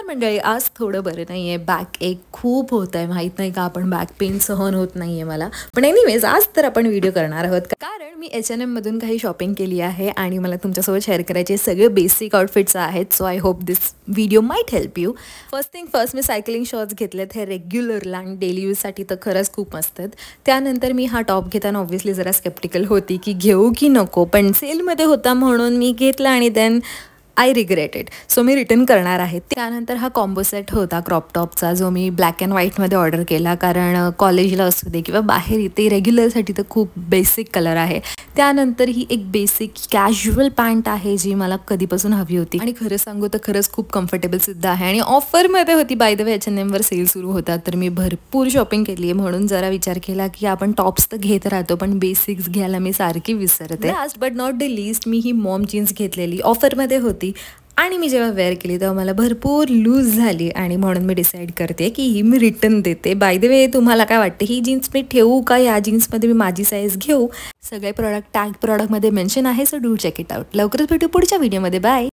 नमस्कार मंडळी. आज थोडं बरं नाही आहे. बॅक एक खूप होत आहे. माहीत नाही का, आपण बॅक पेन सहन होत नाही आहे मला. पण एनिवेज आज तर आपण व्हिडिओ करणार आहोत, कारण मी H&M मधून काही शॉपिंग केली आहे आणि मला तुमच्यासोबत शेअर करायचे सगळे बेसिक आउटफिट्स आहेत. So I hope this video might help you. First thing first, मी सायकलिंग शॉर्ट्स घेतलेत. हे रेग्युलरला आणि डेली यूजसाठी तर खरंच खूप मस्त आहेत. त्यानंतर मी हा टॉप घेताना ऑब्व्हियसली जरा स्केप्टिकल होती की घेऊ की नको, पण सेलमध्ये होता म्हणून मी घेतला आणि then I regret it. So मी रिटर्न करणार आहे. त्यानंतर हा कॉम्बो सेट होता क्रॉप टॉपचा, जो मी ब्लॅक अँड व्हाईटमध्ये ऑर्डर केला, कारण कॉलेजला असू दे किंवा बाहेर इथे रेग्युलरसाठी तर खूप बेसिक कलर आहे. त्यानंतर ही एक बेसिक कॅज्युअल पॅन्ट आहे जी मला कधीपासून हवी होती आणि खरं सांगू तर खरंच खूप कम्फर्टेबल सुद्धा आहे आणि ऑफरमध्ये होती. बाय द वे H&Mवर सेल सुरू होता, तर मी भरपूर शॉपिंग केली आहे. म्हणून जरा विचार केला की आपण टॉप्स तर घेत राहतो, पण बेसिक्स घ्यायला मी सारखी विसरते. Last but not the least, मी ही मॉम जीन्स घेतलेली, ऑफरमध्ये होती आणि मी जेव्हा वेअर केली तेव्हा मला भरपूर लूज झाली आणि म्हणून मी डिसाईड करते की ही मी रिटर्न देते. बाय द वे, तुम्हाला काय वाटतं, ही जीन्स मी ठेवू का, या जीन्समध्ये मी माझी साईज घेऊ? सगळे प्रोडक्ट टॅग प्रॉडक्टमध्ये मेन्शन आहे, so do check it out. लवकरच भेटू पुढच्या व्हिडिओमध्ये. बाय.